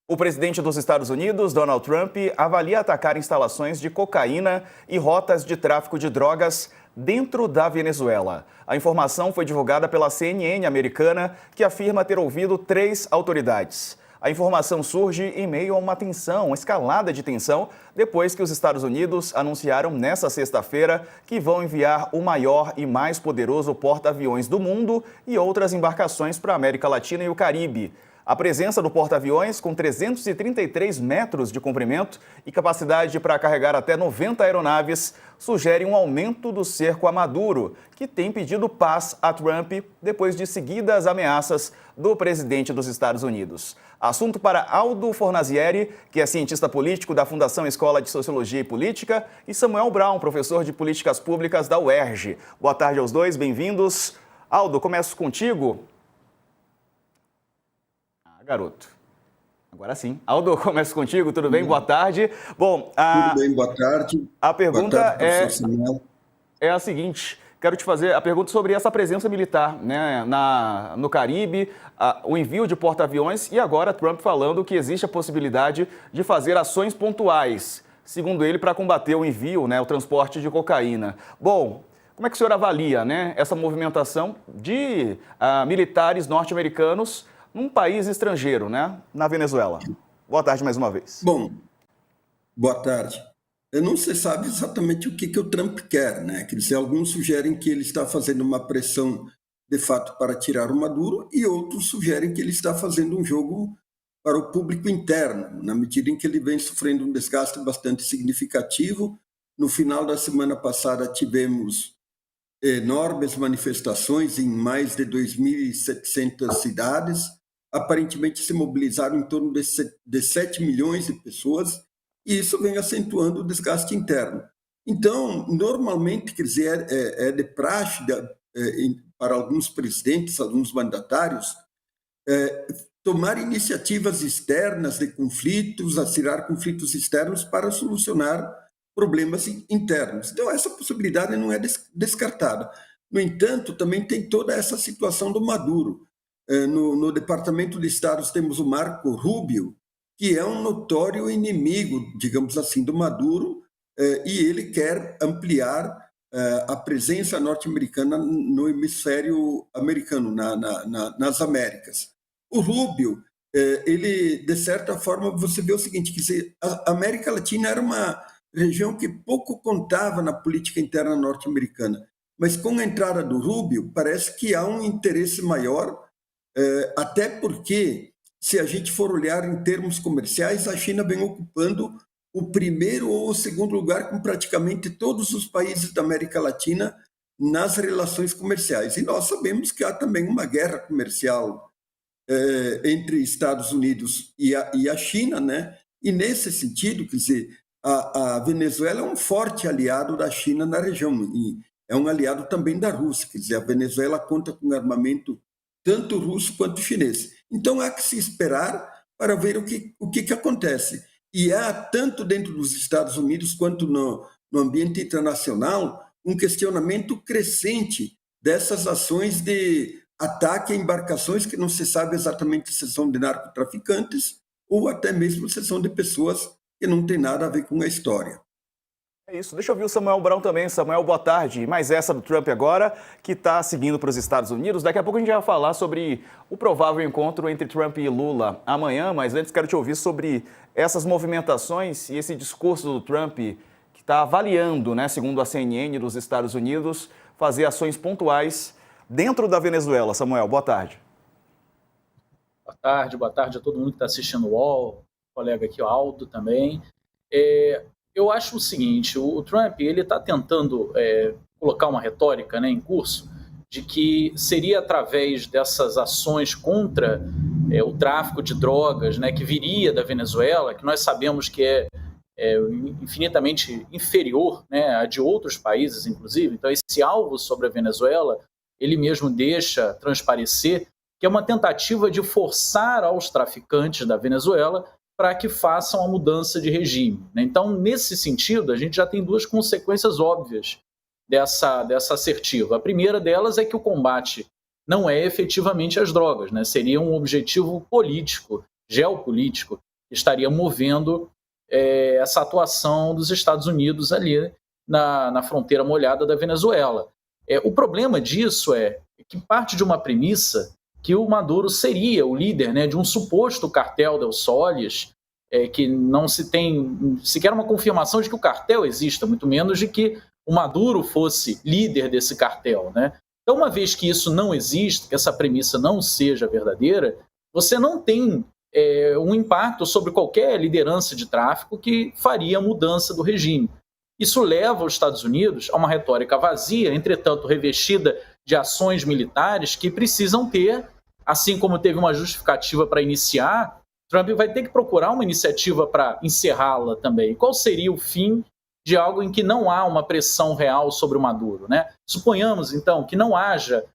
O presidente dos Estados Unidos, Donald Trump, avalia atacar instalações de cocaína e rotas de tráfico de drogas dentro da Venezuela. A informação foi divulgada pela CNN americana, que afirma ter ouvido 3 autoridades. A informação surge em meio a uma escalada de tensão, depois que os Estados Unidos anunciaram nesta sexta-feira que vão enviar o maior e mais poderoso porta-aviões do mundo e outras embarcações para a América Latina e o Caribe. A presença do porta-aviões, com 333 metros de comprimento e capacidade para carregar até 90 aeronaves, sugere um aumento do cerco a Maduro, que tem pedido paz a Trump depois de seguidas ameaças do presidente dos Estados Unidos. Assunto para Aldo Fornazieri, que é cientista político da Fundação Escola de Sociologia e Política, e Samuel Brown, professor de Políticas Públicas da UERJ. Boa tarde aos dois, bem-vindos. Aldo, começo contigo. Garoto. Agora sim. Aldo, começo contigo, tudo bem? Boa tarde. Bom, tudo bem, boa tarde. A pergunta boa tarde, é a seguinte. Quero te fazer a pergunta sobre essa presença militar, né, no Caribe, o envio de porta-aviões e agora Trump falando que existe a possibilidade de fazer ações pontuais, segundo ele, para combater o envio, né, o transporte de cocaína. Bom, como é que o senhor avalia, né, essa movimentação de militares norte-americanos num país estrangeiro, né? Na Venezuela? Boa tarde mais uma vez. Bom, boa tarde. Não se sabe exatamente o que o Trump quer, né? Quer dizer, alguns sugerem que ele está fazendo uma pressão, de fato, para tirar o Maduro, e outros sugerem que ele está fazendo um jogo para o público interno, na medida em que ele vem sofrendo um desgaste bastante significativo. No final da semana passada, tivemos enormes manifestações em mais de 2.700 cidades. Aparentemente se mobilizaram em torno de 7 milhões de pessoas, e isso vem acentuando o desgaste interno. Então, normalmente, quer dizer, é de praxe para alguns presidentes, alguns mandatários, tomar iniciativas externas de conflitos, acirrar conflitos externos para solucionar problemas internos. Então, essa possibilidade não é descartada. No entanto, também tem toda essa situação do Maduro. No Departamento de Estado temos o Marco Rubio, que é um notório inimigo, digamos assim, do Maduro, e ele quer ampliar a presença norte-americana no hemisfério americano, nas Américas. O Rubio, ele, de certa forma, você vê o seguinte, que a América Latina era uma região que pouco contava na política interna norte-americana, mas com a entrada do Rubio, parece que há um interesse maior, até porque, se a gente for olhar em termos comerciais, a China vem ocupando o primeiro ou o segundo lugar com praticamente todos os países da América Latina nas relações comerciais. E nós sabemos que há também uma guerra comercial entre Estados Unidos e a China, né? E nesse sentido, quer dizer, a Venezuela é um forte aliado da China na região e é um aliado também da Rússia, quer dizer, a Venezuela conta com armamento tanto russo quanto chinês. Então, há que se esperar para ver o que acontece. E há, tanto dentro dos Estados Unidos quanto no ambiente internacional, um questionamento crescente dessas ações de ataque a embarcações que não se sabe exatamente se são de narcotraficantes ou até mesmo se são de pessoas que não têm nada a ver com a história. É isso. Deixa eu ouvir o Samuel Brown também. Samuel, boa tarde. Mais essa do Trump agora, que está seguindo para os Estados Unidos. Daqui a pouco a gente vai falar sobre o provável encontro entre Trump e Lula amanhã, mas antes quero te ouvir sobre essas movimentações e esse discurso do Trump, que está avaliando, né, segundo a CNN dos Estados Unidos, fazer ações pontuais dentro da Venezuela. Samuel, boa tarde. Boa tarde a todo mundo que está assistindo o UOL, colega aqui, o Aldo também. Eu acho o seguinte, o Trump ele está tentando colocar uma retórica, né, em curso de que seria através dessas ações contra o tráfico de drogas, né, que viria da Venezuela, que nós sabemos que é infinitamente inferior, né, a de outros países, inclusive. Então, esse alvo sobre a Venezuela, ele mesmo deixa transparecer que é uma tentativa de forçar aos traficantes da Venezuela para que façam a mudança de regime. Então, nesse sentido, a gente já tem 2 consequências óbvias dessa assertiva. A primeira delas é que o combate não é efetivamente às drogas, né? Seria um objetivo político, geopolítico, estaria movendo essa atuação dos Estados Unidos ali na fronteira molhada da Venezuela. O problema disso é que parte de uma premissa que o Maduro seria o líder, né, de um suposto cartel del Solis, que não se tem sequer uma confirmação de que o cartel exista, muito menos de que o Maduro fosse líder desse cartel, né? Então, uma vez que isso não existe, que essa premissa não seja verdadeira, você não tem um impacto sobre qualquer liderança de tráfico que faria a mudança do regime. Isso leva os Estados Unidos a uma retórica vazia, entretanto revestida de ações militares que precisam ter, assim como teve uma justificativa para iniciar, Trump vai ter que procurar uma iniciativa para encerrá-la também. Qual seria o fim de algo em que não há uma pressão real sobre o Maduro, né? Suponhamos, então, que não haja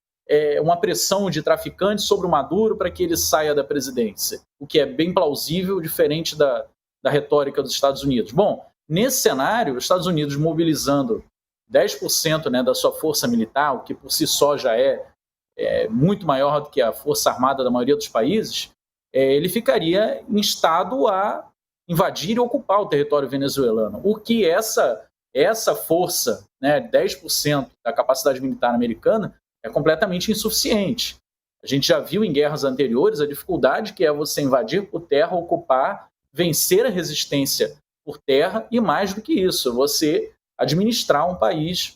uma pressão de traficantes sobre o Maduro para que ele saia da presidência, o que é bem plausível, diferente da retórica dos Estados Unidos. Bom, nesse cenário, os Estados Unidos mobilizando 10%, né, da sua força militar, o que por si só já é muito maior do que a força armada da maioria dos países, ele ficaria instado a invadir e ocupar o território venezuelano. O que essa força, né, 10% da capacidade militar americana, é completamente insuficiente. A gente já viu em guerras anteriores a dificuldade que é você invadir por terra, ocupar, vencer a resistência por terra e, mais do que isso, você administrar um país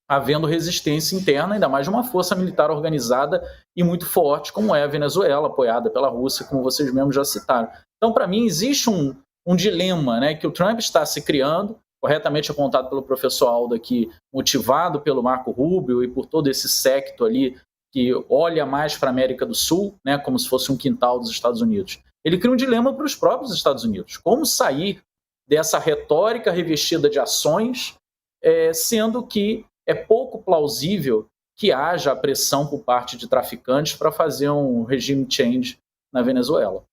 havendo resistência interna, ainda mais de uma força militar organizada e muito forte, como é a Venezuela, apoiada pela Rússia, como vocês mesmos já citaram. Então, para mim, existe um dilema, né, que o Trump está se criando, corretamente apontado pelo professor Aldo aqui, motivado pelo Marco Rubio e por todo esse séquito ali que olha mais para a América do Sul, né, como se fosse um quintal dos Estados Unidos. Ele cria um dilema para os próprios Estados Unidos. Como sair dessa retórica revestida de ações, sendo que é pouco plausível que haja a pressão por parte de traficantes para fazer um regime change na Venezuela.